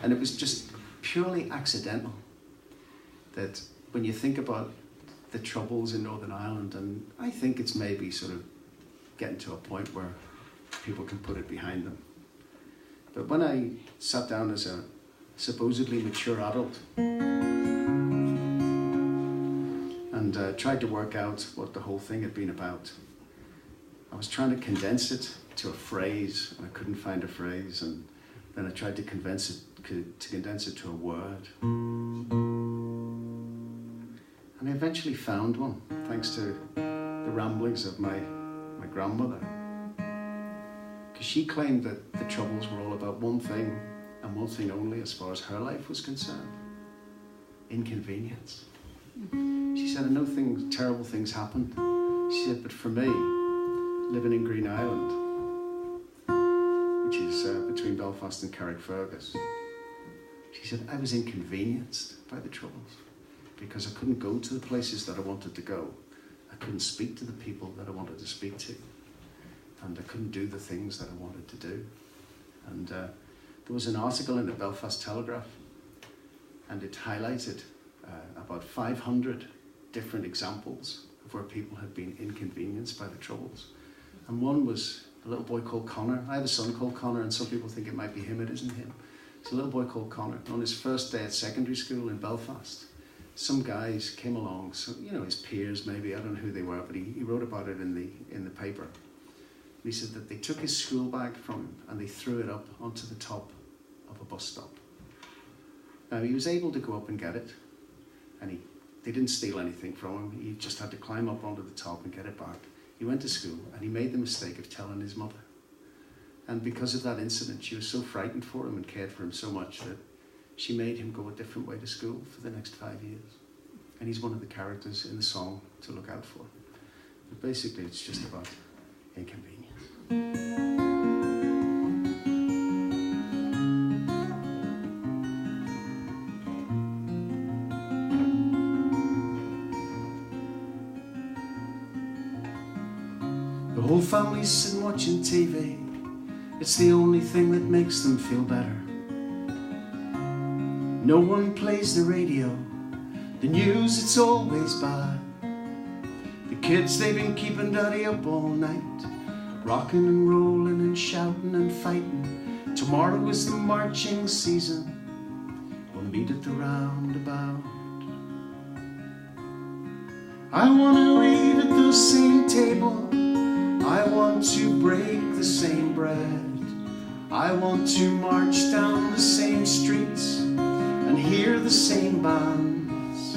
And it was just purely accidental that when you think about the troubles in Northern Ireland, and I think it's maybe sort of getting to a point where people can put it behind them. But when I sat down as a supposedly mature adult and tried to work out what the whole thing had been about, I was trying to condense it to a phrase, and I couldn't find a phrase, and then I tried to condense it to a word. And I eventually found one, thanks to the ramblings of my grandmother. Because she claimed that the troubles were all about one thing, and one thing only as far as her life was concerned: inconvenience. She said, I know terrible things happened. She said, but for me, living in Green Island, which is between Belfast and Carrickfergus, she said, I was inconvenienced by the troubles because I couldn't go to the places that I wanted to go. I couldn't speak to the people that I wanted to speak to. And I couldn't do the things that I wanted to do. And there was an article in the Belfast Telegraph, and it highlighted about 500 different examples of where people had been inconvenienced by the troubles. And one was a little boy called Connor. I have a son called Connor, and some people think it might be him. It isn't him. It's a little boy called Connor. On his first day at secondary school in Belfast, some guys came along, so, you know, his peers maybe, I don't know who they were, but he wrote about it in the paper. And he said that they took his school bag from him and they threw it up onto the top of a bus stop. Now, he was able to go up and get it, and they didn't steal anything from him. He just had to climb up onto the top and get it back. He went to school and he made the mistake of telling his mother. And because of that incident, she was so frightened for him and cared for him so much that she made him go a different way to school for the next 5 years. And he's one of the characters in the song to look out for. But basically, it's just about inconvenience. The whole family's sitting watching TV. It's the only thing that makes them feel better. No one plays the radio. The news, it's always bad. The kids, they've been keeping daddy up all night, rocking and rolling and shouting and fighting. Tomorrow is the marching season. We'll meet at the roundabout. I want to eat at the same table. I want to break the same bread. I want to march down the same streets and hear the same bands.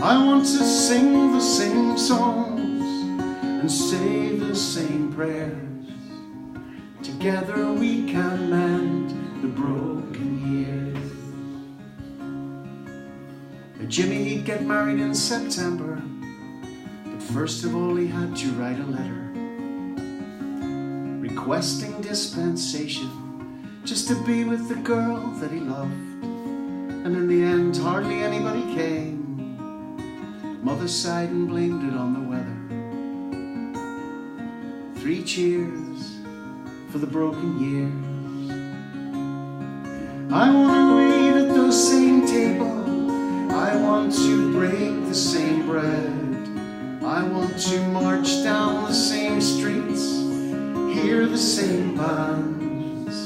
I want to sing the same songs and say the same prayers. Together we can mend the broken years. Now Jimmy, he'd get married in September, but first of all he had to write a letter requesting dispensation just to be with the girl that he loved. And in the end, hardly anybody came. Mother sighed and blamed it on the weather. 3 cheers for the broken years. I want to eat at the same table. I want to break the same bread. I want to march down the same streets, hear the same bands.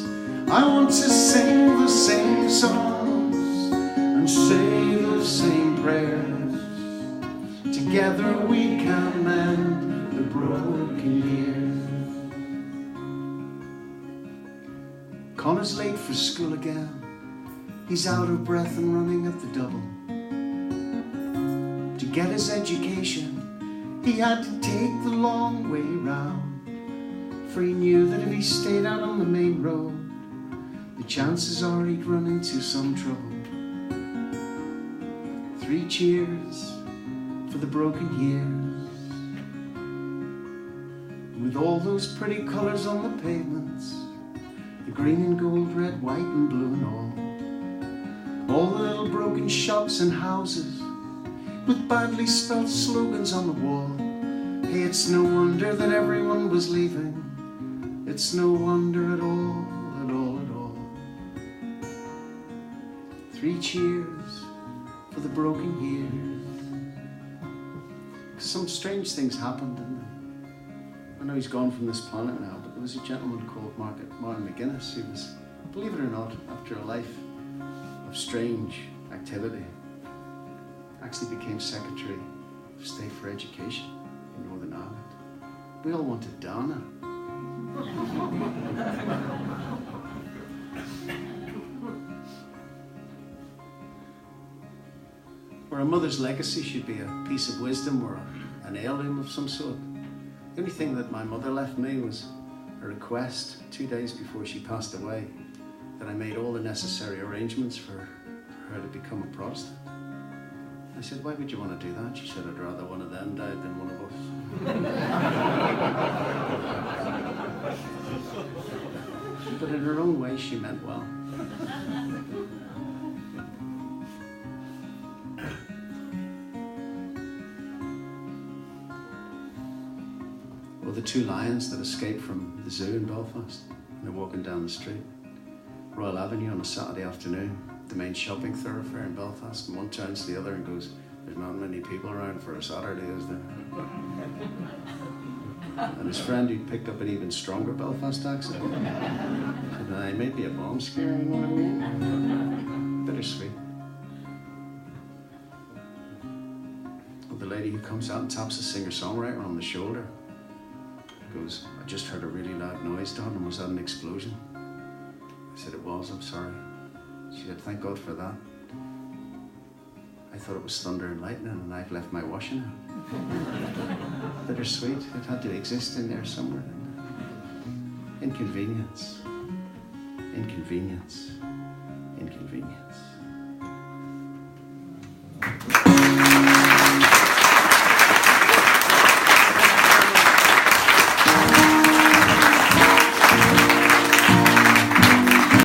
I want to sing the same songs and say the same prayers. Together we can mend the broken years. Connor's late for school again. He's out of breath and running at the double. To get his education, he had to take the long way round, for he knew that if he stayed out on the main road, the chances are he'd run into some trouble. 3 cheers for the broken years. With all those pretty colours on the pavements, the green and gold, red, white and blue and all the little broken shops and houses with badly spelt slogans on the wall. Hey, it's no wonder that everyone was leaving. It's no wonder at all, at all, at all. 3 cheers for the broken years. Some strange things happened, and I know he's gone from this planet now, but there was a gentleman called Martin McGuinness who was, believe it or not, after a life of strange activity, actually became Secretary of State for Education in Northern Ireland. We all wanted Donna. Where a mother's legacy should be a piece of wisdom or an heirloom of some sort. The only thing that my mother left me was a request 2 days before she passed away that I made all the necessary arrangements for her to become a Protestant. I said, why would you want to do that? She said, I'd rather one of them died than one of us. But in her own way, she meant well. Or the 2 lions that escaped from the zoo in Belfast. And they're walking down the street, Royal Avenue, on a Saturday afternoon, the main shopping thoroughfare in Belfast, and one turns to the other and goes, there's not many people around for a Saturday, is there? And his friend, who picked up an even stronger Belfast accent, said, it may be a bomb scare, you know what I mean? Bittersweet. Or the lady who comes out and taps a singer-songwriter on the shoulder, goes, I just heard a really loud noise, darling, was that an explosion? I said, it was, I'm sorry. She said, thank God for that. I thought it was thunder and lightning and I've left my washing out. Bittersweet, it had to exist in there somewhere. Inconvenience, inconvenience, inconvenience.